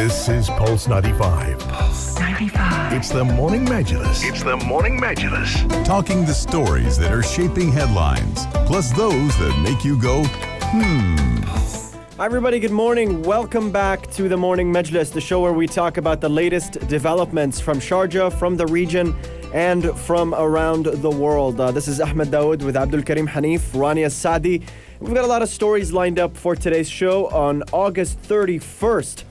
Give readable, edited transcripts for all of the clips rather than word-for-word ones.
This is Pulse 95. Pulse 95. It's the Morning Majlis. Talking the stories that are shaping headlines, plus those that make you go, Hi everybody, good morning. Welcome back to the Morning Majlis, the show where we talk about the latest developments from Sharjah, from the region, and from around the world. This is Ahmed Dawood with Abdul Karim Hanif, Rania Sadi. We've got a lot of stories lined up for today's show on August 31st.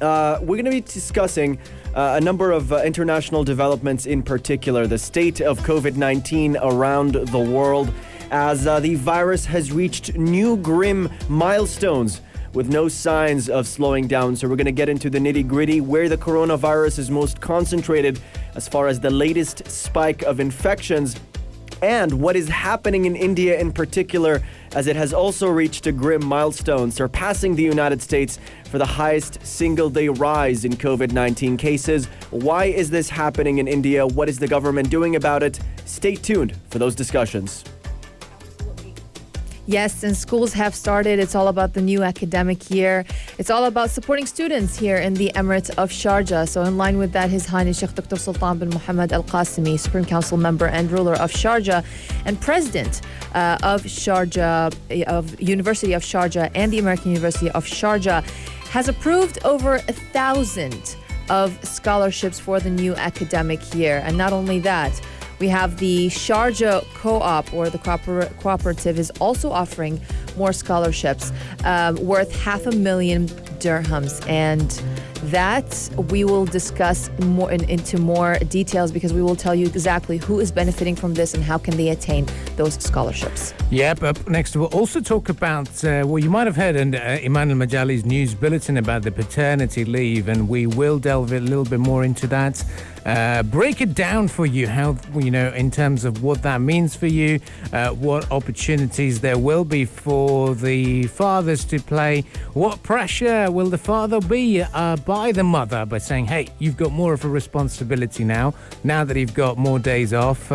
We're going to be discussing a number of international developments, in particular the state of COVID-19 around the world, as the virus has reached new grim milestones with no signs of slowing down. So we're going to get into the nitty-gritty, where the coronavirus is most concentrated as far as the latest spike of infections, and what is happening in India in particular, as it has also reached a grim milestone, surpassing the United States for the highest single-day rise in COVID-19 cases. Why is this happening in India? What is the government doing about it? Stay tuned for those discussions. Yes, and schools have started. It's all about the new academic year. It's all about supporting students here in the Emirates of Sharjah. So in line with that, His Highness Sheikh Dr. Sultan bin Mohammed Al Qasimi, Supreme Council member and ruler of Sharjah and president of Sharjah, of University of Sharjah and the American University of Sharjah, has approved over 1,000 of scholarships for the new academic year. And not only that, we have the Sharjah Co-op, or the cooperative, is also offering more scholarships worth 500,000 dirhams. And that we will discuss more into more details, because we will tell you exactly who is benefiting from this and how can they attain those scholarships. Yep, up next we'll also talk about, you might have heard in Iman al-Majali's news bulletin about the paternity leave, and we will delve a little bit more into that. Break it down for you, how, in terms of what that means for you, what opportunities there will be for the fathers to play, what pressure will the father be by the mother by saying, hey, you've got more of a responsibility now that you've got more days off.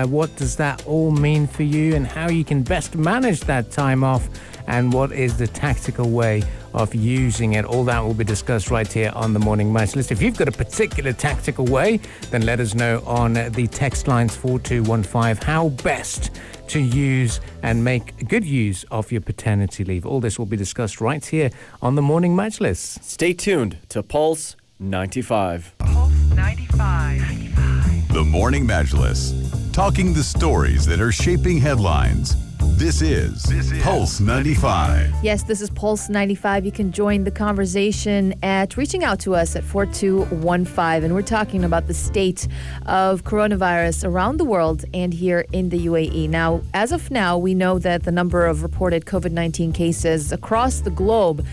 What does that all mean for you, and how you can best manage that time off, and what is the tactical way of using it? All that will be discussed right here on the Morning Majlis. If you've got a particular tactical way, then let us know on the text lines 4215 how best to use and make good use of your paternity leave. All this will be discussed right here on the Morning Majlis. Stay tuned to Pulse 95. Pulse 95. The Morning Majlis. Talking the stories that are shaping headlines. This is Pulse 95. Yes, this is Pulse 95. You can join the conversation at reaching out to us at 4215. And we're talking about the state of coronavirus around the world and here in the UAE. Now, as of now, we know that the number of reported COVID-19 cases across the globe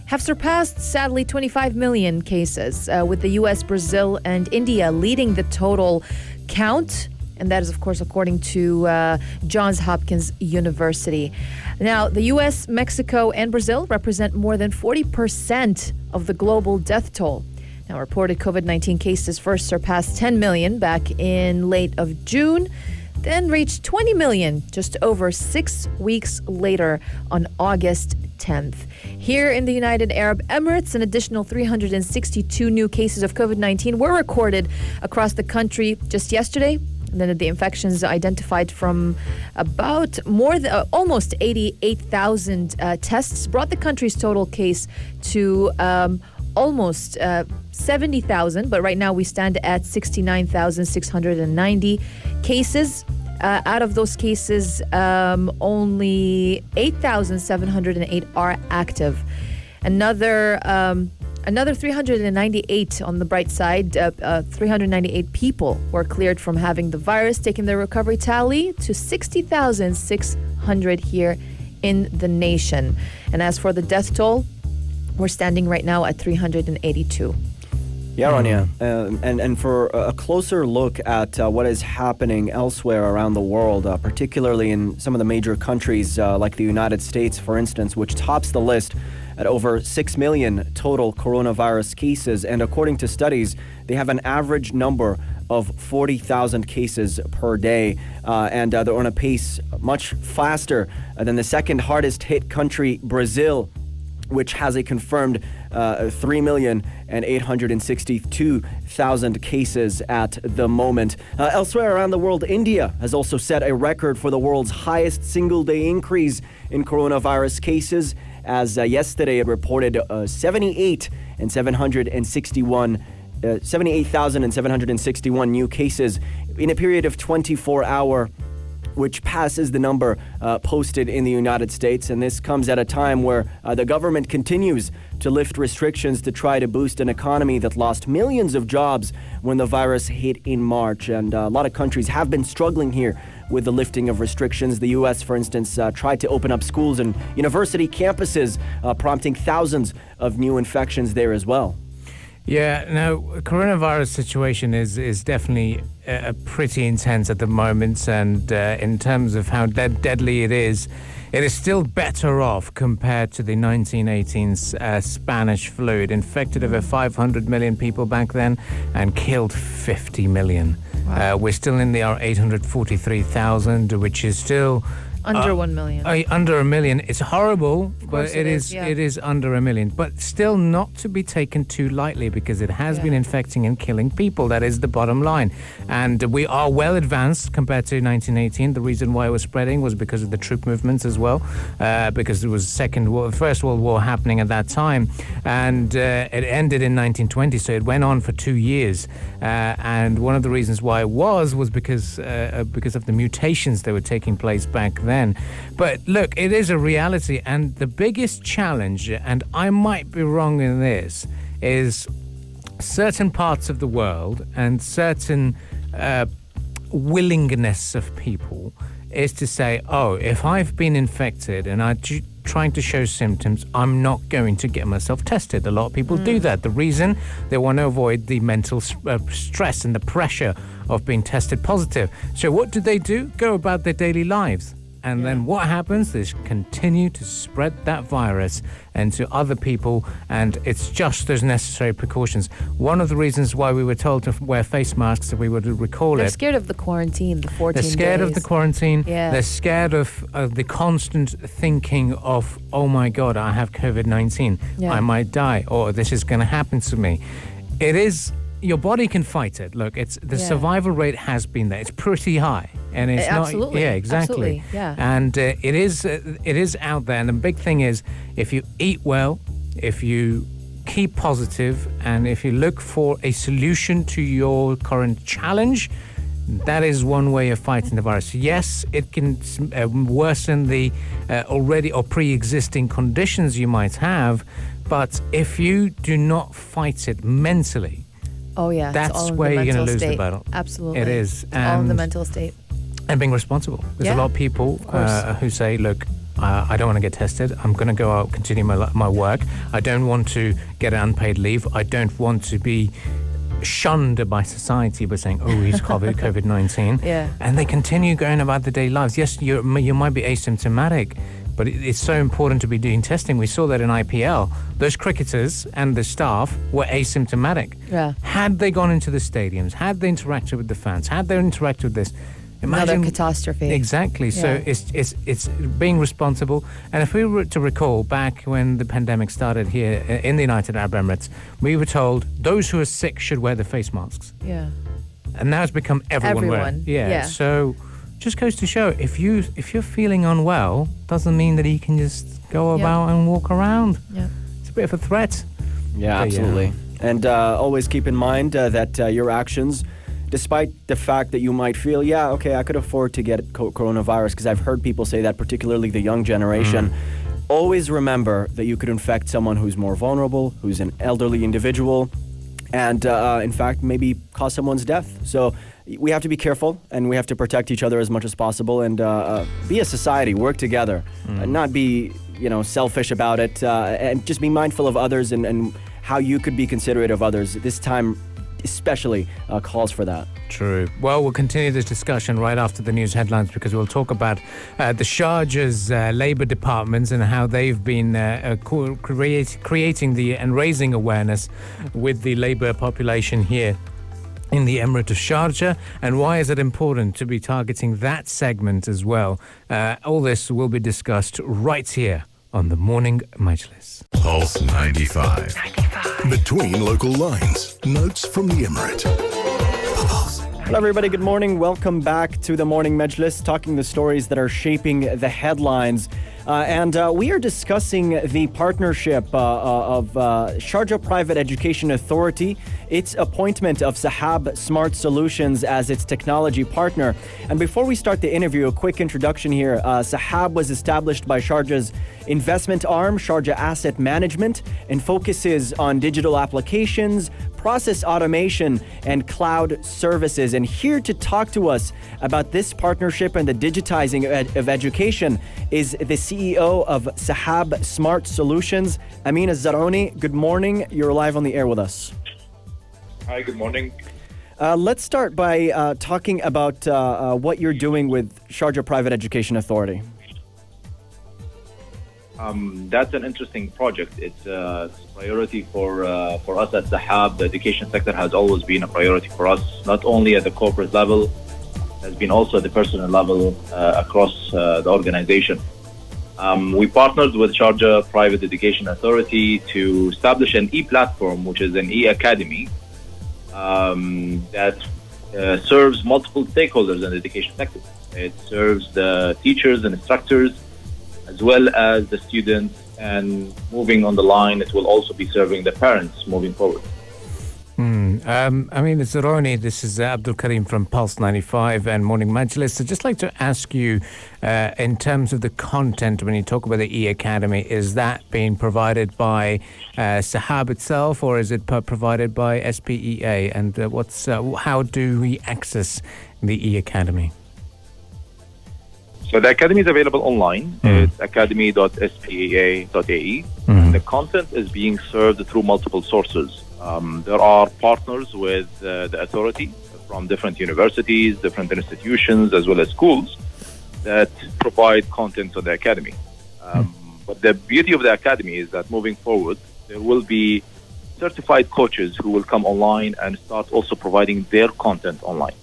have surpassed, sadly, 25 million cases, with the U.S., Brazil, and India leading the total count. And that is, of course, according to Johns Hopkins University. Now, the U.S., Mexico, and Brazil represent more than 40% of the global death toll. Now, reported COVID-19 cases first surpassed 10 million back in late of June, then reached 20 million just over 6 weeks later on August 10th. Here in the United Arab Emirates, an additional 362 new cases of COVID-19 were recorded across the country just yesterday. And then the infections identified from about almost 88,000 tests brought the country's total case to almost 70,000. But right now we stand at 69,690 cases. Out of those cases, only 8,708 are active. Another 398 on the bright side, 398 people were cleared from having the virus, taking their recovery tally to 60,600 here in the nation. And as for the death toll, we're standing right now at 382. Yeah, Rania. And for a closer look at what is happening elsewhere around the world, particularly in some of the major countries like the United States, for instance, which tops the list at over 6 million total coronavirus cases. And according to studies, they have an average number of 40,000 cases per day. And they're on a pace much faster than the second hardest hit country, Brazil, which has a confirmed 3,862,000 cases at the moment. Elsewhere around the world, India has also set a record for the world's highest single-day increase in coronavirus cases, as yesterday it reported 78,761 new cases in a period of 24-hour, which passes the number posted in the United States. And this comes at a time where the government continues to lift restrictions to try to boost an economy that lost millions of jobs when the virus hit in March. And a lot of countries have been struggling here with the lifting of restrictions. The U.S., for instance, tried to open up schools and university campuses, prompting thousands of new infections there as well. Yeah, no, coronavirus situation is definitely pretty intense at the moment, and in terms of how deadly it is still better off compared to the 1918 Spanish flu. It infected over 500 million people back then and killed 50 million. Wow. We're still in the 843,000, which is still Under 1 million. Under a million. It's horrible, but it is, yeah. it is under a million. But still not to be taken too lightly, because it has been infecting and killing people. That is the bottom line. And we are well advanced compared to 1918. The reason why it was spreading was because of the troop movements as well, because there was First World War happening at that time. And it ended in 1920, so it went on for 2 years. And one of the reasons why it was because of the mutations that were taking place back then. But look, it is a reality, and the biggest challenge, and I might be wrong in this, is certain parts of the world and certain willingness of people is to say, oh, if I've been infected and I'm trying to show symptoms, I'm not going to get myself tested. A lot of people do that. The reason, they want to avoid the mental stress and the pressure of being tested positive. So what do? Go about their daily lives. And then what happens is continue to spread that virus into other people, and it's just those necessary precautions. One of the reasons why we were told to wear face masks, if we were to recall They're scared of the quarantine, the 14 days. They're scared of the quarantine. Yeah. They're scared of the constant thinking of, oh my God, I have COVID-19. Yeah. I might die, or this is going to happen to me. It is... Your body can fight it. Look, the survival rate has been there. It's pretty high, and it's Absolutely. not. Yeah, exactly. Absolutely. Yeah. And it is out there. And the big thing is, if you eat well, if you keep positive, and if you look for a solution to your current challenge, that is one way of fighting the virus. Yes, it can worsen the already or pre-existing conditions you might have, but if you do not fight it mentally, oh yeah, that's where you're going to lose the battle. Absolutely, it is. It's all in the mental state. And being responsible. There's a lot of people who say, look, I don't want to get tested. I'm going to go out, continue my work. I don't want to get unpaid leave. I don't want to be shunned by society by saying, oh, he's COVID-19. Yeah. And they continue going about their daily lives. Yes, you might be asymptomatic, but it's so important to be doing testing. We saw that in IPL. Those cricketers and the staff were asymptomatic. Yeah. Had they gone into the stadiums, had they interacted with the fans, had they interacted with this, imagine another catastrophe. Exactly. So it's being responsible. And if we were to recall back when the pandemic started here in the United Arab Emirates, we were told those who are sick should wear the face masks. Yeah. And now it's become everyone. wearing. Yeah. So just goes to show, if you're feeling unwell, doesn't mean that you can just go about and walk around. Yeah. It's a bit of a threat. Yeah, absolutely. And always keep in mind that your actions, despite the fact that you might feel, I could afford to get coronavirus, because I've heard people say that, particularly the young generation. Always remember that you could infect someone who's more vulnerable, who's an elderly individual, and in fact, maybe cause someone's death. So we have to be careful, and we have to protect each other as much as possible, and be a society, work together, not be selfish about it, and just be mindful of others and how you could be considerate of others. This time especially calls for that. True. Well, we'll continue this discussion right after the news headlines, because we'll talk about the Sharjah's Labour departments and how they've been creating and raising awareness with the Labour population here in the Emirate of Sharjah, and why is it important to be targeting that segment as well. All this will be discussed right here on the Morning Majlis. Pulse 95. 95. Between local lines. Notes from the Emirate. Hello, everybody. Good morning. Welcome back to the Morning Majlis, talking the stories that are shaping the headlines. And we are discussing the partnership of Sharjah Private Education Authority, its appointment of Sahab Smart Solutions as its technology partner. And before we start the interview, a quick introduction here. Sahab was established by Sharjah's investment arm, Sharjah Asset Management, and focuses on digital applications, process automation, and cloud services. And here to talk to us about this partnership and the digitizing of education is the CEO of Sahab Smart Solutions, Amin Zarouni. Good morning. You're live on the air with us. Hi, good morning. Let's start by talking about what you're doing with Sharjah Private Education Authority. That's an interesting project. It's a priority for us at Sahab. The education sector has always been a priority for us, not only at the corporate level, has been also at the personal level across the organization. We partnered with Sharjah Private Education Authority to establish an e-platform, which is an Eacademy, that serves multiple stakeholders in the education sector. It serves the teachers and instructors, as well as the students, and moving on the line, it will also be serving the parents moving forward. I mean, Zarouni, this is Abdul Karim from Pulse 95 and Morning Majlis. I'd just like to ask you, in terms of the content, when you talk about the Eacademy, is that being provided by Sahab itself, or is it provided by SPEA? And how do we access the Eacademy? So the Academy is available online. It's academy.spea.ae. The content is being served through multiple sources. There are partners with the authority from different universities, different institutions, as well as schools that provide content to the Academy. But the beauty of the Academy is that moving forward, there will be certified coaches who will come online and start also providing their content online.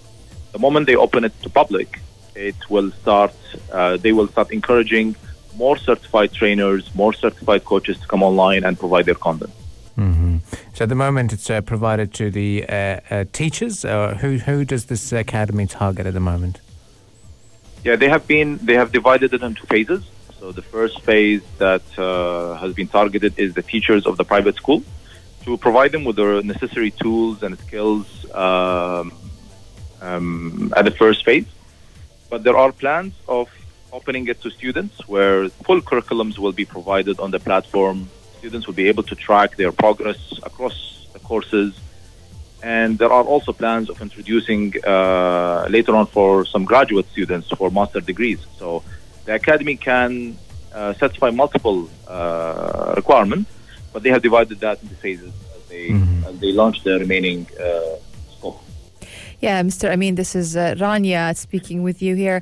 The moment they open it to public, they will start encouraging more certified trainers, more certified coaches to come online and provide their content. So at the moment, it's provided to the teachers. Who does this academy target at the moment? Yeah, they have divided it into phases. So the first phase that has been targeted is the teachers of the private school, to provide them with the necessary tools and skills at the first phase. But there are plans of opening it to students, where full curriculums will be provided on the platform. Students will be able to track their progress across the courses. And there are also plans of introducing later on for some graduate students for master degrees. So the Academy can satisfy multiple requirements, but they have divided that into phases as they launch the remaining scope. Yeah, Mr. Amin, this is Rania speaking with you here.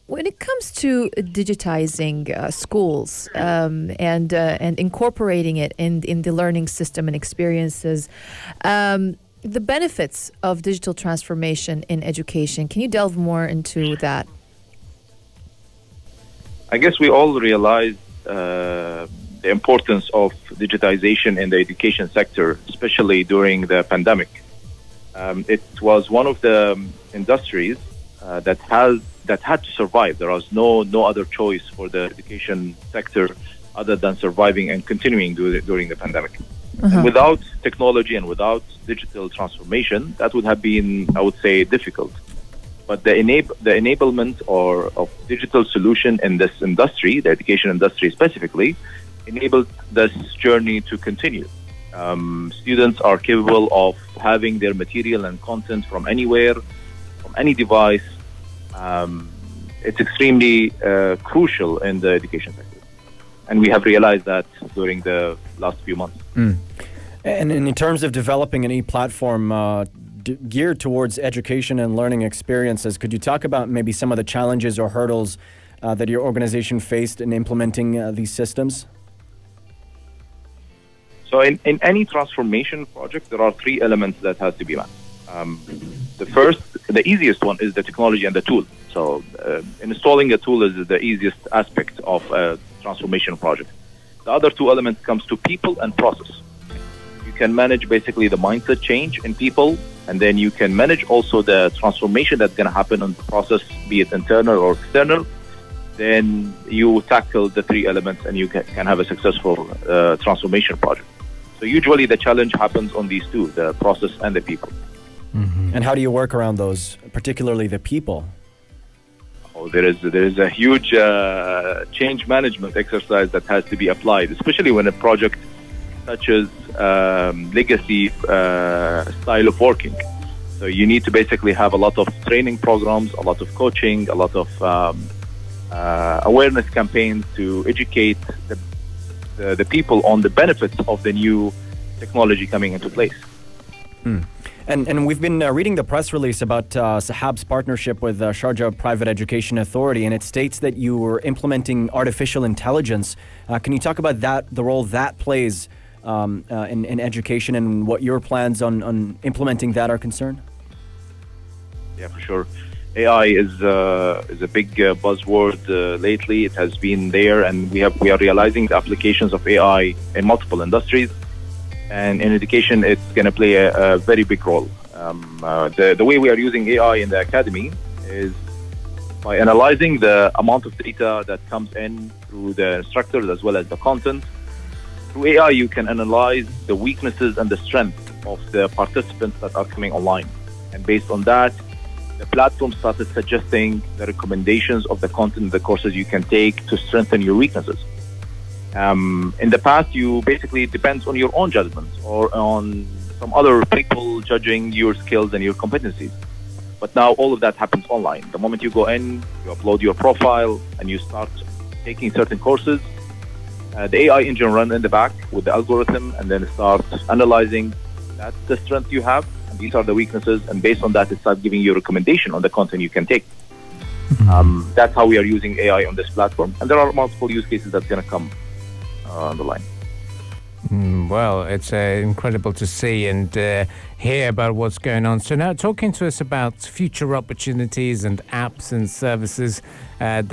When it comes to digitizing schools and incorporating it in the learning system and experiences, the benefits of digital transformation in education, can you delve more into that? I guess we all realize the importance of digitization in the education sector, especially during the pandemic. It was one of the industries that had to survive. There was no other choice for the education sector other than surviving and continuing during the pandemic. And without technology and without digital transformation, that would have been, I would say, difficult. But the enablement of digital solution in this industry, the education industry specifically, enabled this journey to continue. Students are capable of having their material and content from anywhere, from any device. It's extremely crucial in the education sector. And we have realized that during the last few months. And in terms of developing an e-platform geared towards education and learning experiences, could you talk about maybe some of the challenges or hurdles that your organization faced in implementing these systems? So in any transformation project, there are three elements that has to be met. The easiest one is the technology and the tool. So installing a tool is the easiest aspect of transformation project. The other two elements comes to people and process. You can manage basically the mindset change in people, and then you can manage also the transformation that's going to happen on the process, be it internal or external. Then you tackle the three elements and you can have a successful transformation project. So usually the challenge happens on these two, the process and the people. Mm-hmm. And how do you work around those, particularly the people? Oh, there is a huge change management exercise that has to be applied, especially when a project touches legacy style of working. So you need to basically have a lot of training programs, a lot of coaching, a lot of awareness campaigns to educate the people on the benefits of the new technology coming into place. And we've been reading the press release about Sahab's partnership with Sharjah Private Education Authority, and it states that you were implementing artificial intelligence. Can you talk about that, the role that plays in education, and what your plans on implementing that are concerned? Yeah, for sure. AI is a big buzzword lately. It has been there, and we are realizing the applications of AI in multiple industries. And in education, it's going to play a very big role. The way we are using AI in the academy is by analyzing the amount of data that comes in through the instructors as well as the content. Through AI, you can analyze the weaknesses and the strengths of the participants that are coming online. And based on that, the platform started suggesting the recommendations of the content, the courses you can take to strengthen your weaknesses. In the past, you basically depends on your own judgments or on some other people judging your skills and your competencies. But now all of that happens online. The moment you go in, you upload your profile, and you start taking certain courses, the AI engine runs in the back with the algorithm, and then it starts analyzing that's the strength you have, and these are the weaknesses, and based on that, it starts giving you a recommendation on the content you can take. That's how we are using AI on this platform, and there are multiple use cases that's going to come on the line. Well, it's incredible to see and hear about what's going on. So now talking to us about future opportunities and apps and services that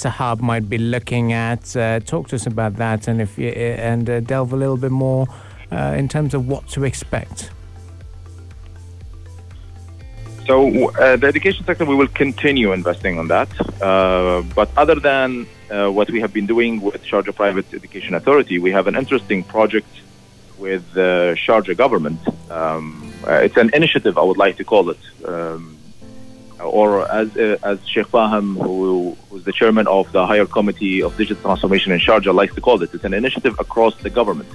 Sahab might be looking at. Talk to us about that, and delve a little bit more in terms of what to expect. So the education sector, we will continue investing on that. But other than what we have been doing with Sharjah Private Education Authority, we have an interesting project with the Sharjah government. It's an initiative, I would like to call it. Or as Sheikh Fahim, who's the chairman of the Higher Committee of Digital Transformation in Sharjah, likes to call it. It's an initiative across the government.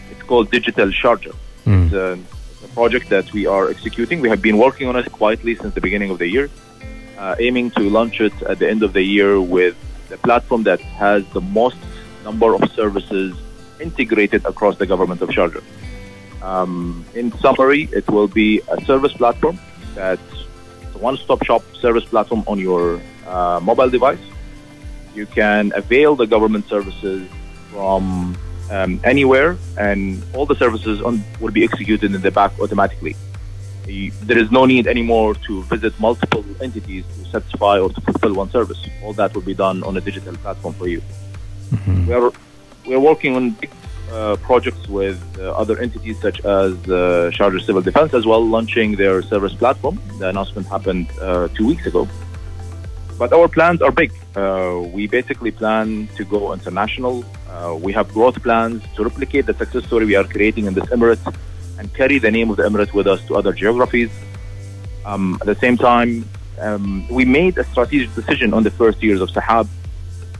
It's called Digital Sharjah. It's a project that we are executing. We have been working on it quietly since the beginning of the year, aiming to launch it at the end of the year with the platform that has the most number of services integrated across the government of Sharjah. In summary, it will be a service platform that's a one-stop shop service platform on your mobile device. You can avail the government services from anywhere, and all the services will be executed in the back automatically. There is no need anymore to visit multiple entities to satisfy or to fulfill one service. All that will be done on a digital platform for you. We are working on big projects with other entities such as Sharjah Civil Defense as well, launching their service platform. The announcement happened 2 weeks ago. But our plans are big. We basically plan to go international. We have growth plans to replicate the success story we are creating in this emirate and carry the name of the emirate with us to other geographies. At the same time, we made a strategic decision on the first years of Sahab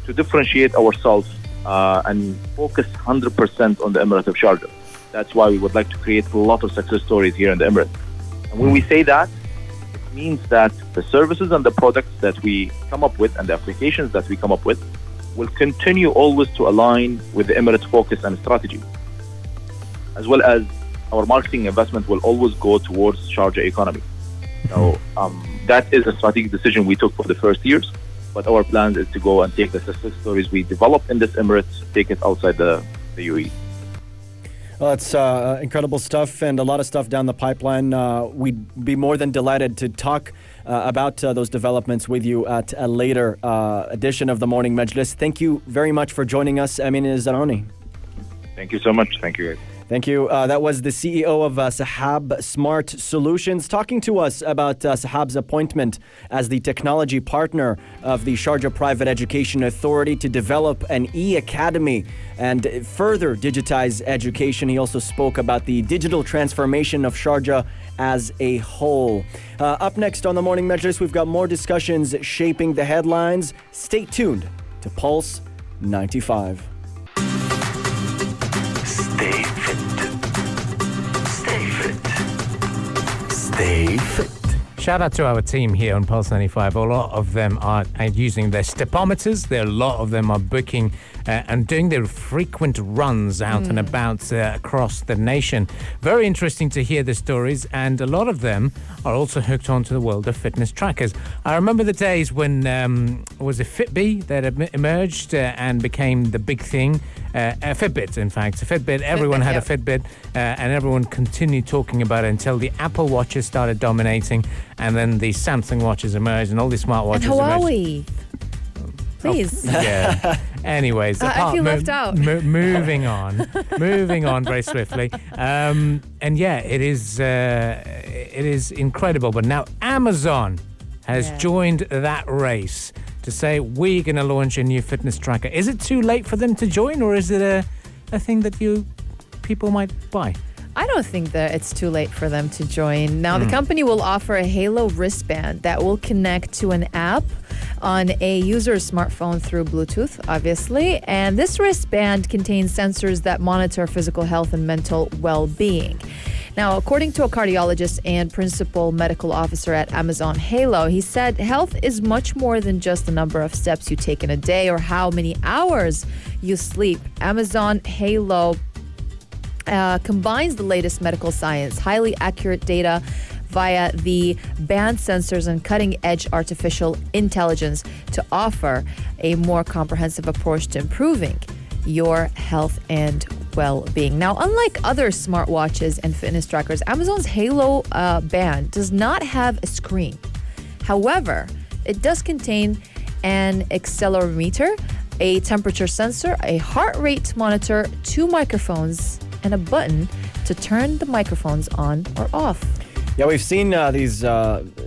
to differentiate ourselves and focus 100% on the emirate of Sharjah. That's why we would like to create a lot of success stories here in the emirate. And when we say that, it means that the services and the products that we come up with and the applications that we come up with will continue always to align with the Emirates focus and strategy, as well as our marketing investment will always go towards Sharjah economy. So that is a strategic decision we took for the first years, but our plan is to go and take the success stories we develop in this Emirates, take it outside the UAE. Well, it's incredible stuff and a lot of stuff down the pipeline. We'd be more than delighted to talk about those developments with you at a later edition of the Morning Majlis. Thank you very much for joining us, Amin and Zarouni. Thank you so much. Thank you, guys. Thank you. That was the CEO of Sahab Smart Solutions talking to us about Sahab's appointment as the technology partner of the Sharjah Private Education Authority to develop an Eacademy and further digitize education. He also spoke about the digital transformation of Sharjah as a whole. Up next on the Morning Majlis, we've got more discussions shaping the headlines. Stay tuned to Pulse 95. Stay fit. Stay fit. Stay fit. Shout out to our team here on Pulse 95. A lot of them are using their stepometers. A lot of them are booking and doing their frequent runs out and about across the nation. Very interesting to hear the stories, and a lot of them are also hooked onto the world of fitness trackers. I remember the days when was it Fitbit that emerged and became the big thing. Fitbit, in fact. Fitbit, everyone had a Fitbit, and everyone continued talking about it until the Apple Watches started dominating, and then the Samsung watches emerged, and all these smartwatches And emerged. Huawei. Please. Yeah. Anyways, I feel left out. Moving on very swiftly. And yeah, it is incredible. But now Amazon has joined that race to say we're going to launch a new fitness tracker. Is it too late for them to join, or is it a thing that people might buy? I don't think that it's too late for them to join. Now, the company will offer a Halo wristband that will connect to an app on a user's smartphone through Bluetooth, obviously. And this wristband contains sensors that monitor physical health and mental well-being. Now, according to a cardiologist and principal medical officer at Amazon Halo, he said health is much more than just the number of steps you take in a day or how many hours you sleep. Amazon Halo combines the latest medical science, highly accurate data via the band sensors and cutting-edge artificial intelligence to offer a more comprehensive approach to improving your health and well-being. Now, unlike other smartwatches and fitness trackers, Amazon's Halo band does not have a screen. However, it does contain an accelerometer, a temperature sensor, a heart rate monitor, 2 microphones, and a button to turn the microphones on or off. Yeah, we've seen these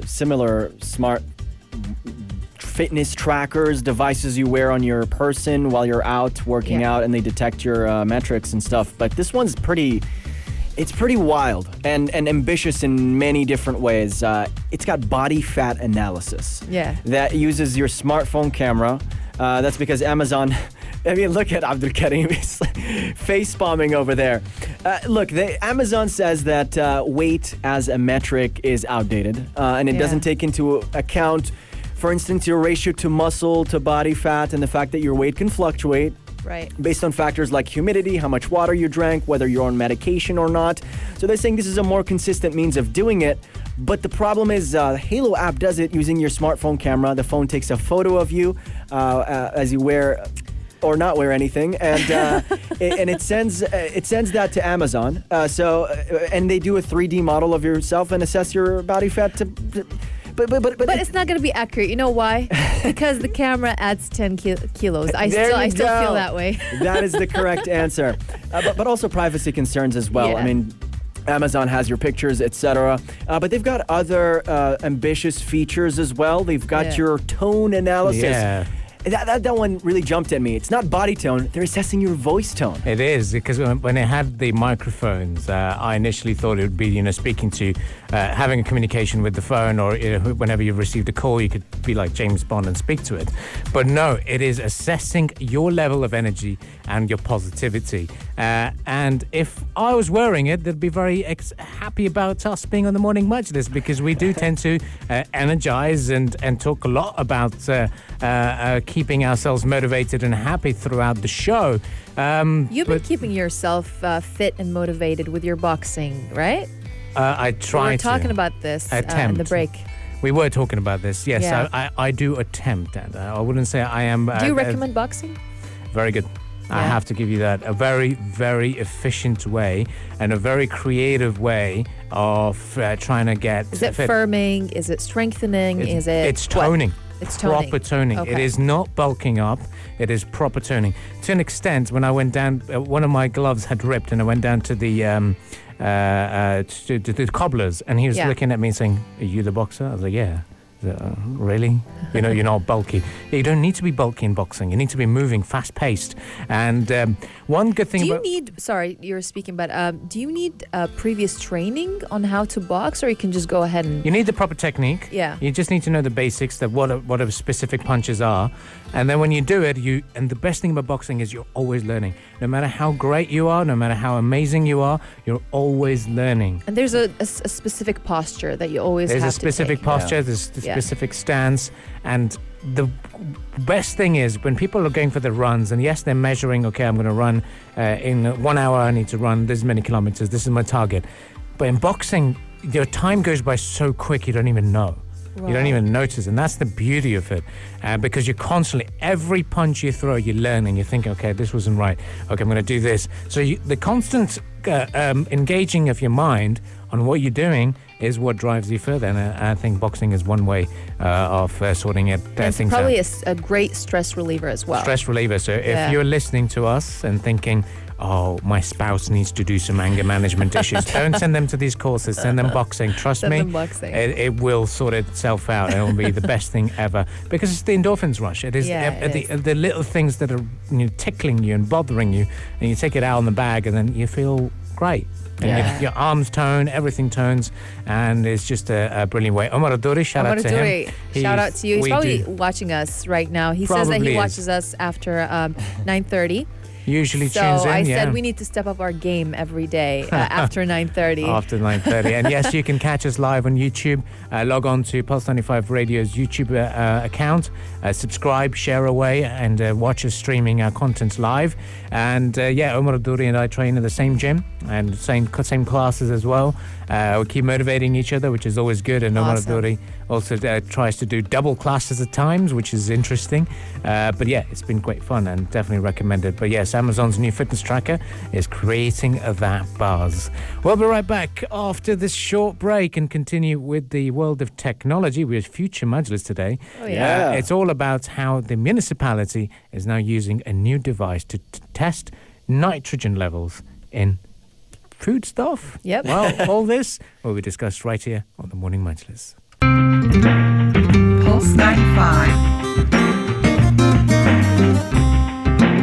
similar smart fitness trackers, devices you wear on your person while you're out working out, and they detect your metrics and stuff. But this one's pretty wild and ambitious in many different ways. It's got body fat analysis. Yeah. That uses your smartphone camera. That's because Amazon... I mean, look at Abdul Karim. He's face palming over there. Look, Amazon says that weight as a metric is outdated, and it doesn't take into account, for instance, your ratio to muscle to body fat and the fact that your weight can fluctuate. Right. Based on factors like humidity, how much water you drank, whether you're on medication or not. So they're saying this is a more consistent means of doing it. But the problem is the Halo app does it using your smartphone camera. The phone takes a photo of you as you wear or not wear anything, and it sends that to Amazon. And they do a 3D model of yourself and assess your body fat But it's not going to be accurate. You know why? Because the camera adds 10 kilos. I still feel that way. That is the correct answer. But also privacy concerns as well. Yeah. I mean, Amazon has your pictures, etc. But they've got other ambitious features as well. They've got your tone analysis. Yeah. That one really jumped at me. It's not body tone. They're assessing your voice tone. It is, because when it had the microphones, I initially thought it would be, speaking to, having a communication with the phone, or whenever you've received a call, you could be like James Bond and speak to it. But no, it is assessing your level of energy and your positivity. And if I was wearing it, they'd be very happy about us being on the Morning Majlis, because we do tend to energize and talk a lot about keeping ourselves motivated and happy throughout the show. You've been keeping yourself fit and motivated with your boxing, right? I try to. We were talking about this in the break. We were talking about this, yes. Yeah. I do attempt, and I wouldn't say I am... Do you recommend boxing? Very good. I have to give you that. A very, very efficient way and a very creative way of trying to get Is it fit. firming? Is it strengthening? It's toning. It's toning. Proper toning. Okay. It is not bulking up. It is proper toning. To an extent, when I went down, one of my gloves had ripped, and I went down to the to the cobblers, and he was looking at me saying, "Are you the boxer?" I was like, "Yeah." Really? You're not bulky. You don't need to be bulky in boxing. You need to be moving, fast-paced. And one good thing sorry, you're speaking, but do you need previous training on how to box, or you can just go ahead and... You need the proper technique. Yeah. You just need to know the basics, that what specific punches are. And then when you do it, and the best thing about boxing is you're always learning. No matter how great you are, no matter how amazing you are, you're always learning. And there's a specific posture that you always have to take. There's a specific posture, there's a specific stance, and the best thing is when people are going for the runs, and yes, they're measuring, okay, I'm going to run in 1 hour, I need to run this many kilometers, this is my target. But in boxing, your time goes by so quick you don't even know. Right. You don't even notice, and that's the beauty of it, because you're constantly, every punch you throw, you learn, and you think, okay, this wasn't right, okay, I'm going to do this. So the constant engaging of your mind on what you're doing is what drives you further, and I think boxing is one way of sorting it. It's things probably out. a great stress reliever as well. Stress reliever. So if you're listening to us and thinking, oh, my spouse needs to do some anger management issues, don't send them to these courses. Send them boxing. Trust me, them boxing. It will sort itself out. It will be the best thing ever, because it's the endorphins rush. It is, the little things that are tickling you and bothering you, and you take it out on the bag, and then you feel great. And your arms tone, everything tones, and it's just a brilliant way. Omar Aduri, shout out to him. Shout out to you. He's probably watching us right now. He says that he watches us after 9:30. Usually so tunes in, I said we need to step up our game every day after 9:30. After 9:30. And yes, you can catch us live on YouTube. Log on to Pulse 95 Radio's YouTube account. Subscribe, share away, and watch us streaming our contents live. And Omar Aduri and I train in the same gym and same classes as well. We keep motivating each other, which is always good. And Omar Aduri also tries to do double classes at times, which is interesting. But it's been great fun and definitely recommended. But yes, Amazon's new fitness tracker is creating that buzz. We'll be right back after this short break and continue with the world of technology with Future Majlis today. Oh, yeah. It's all about how the municipality is now using a new device to test nitrogen levels in food stuff. Yep. Well, all this will be discussed right here on the Morning Majlis. Pulse 95.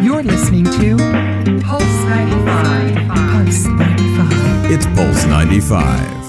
You're listening to Pulse 95. Pulse 95. It's Pulse 95.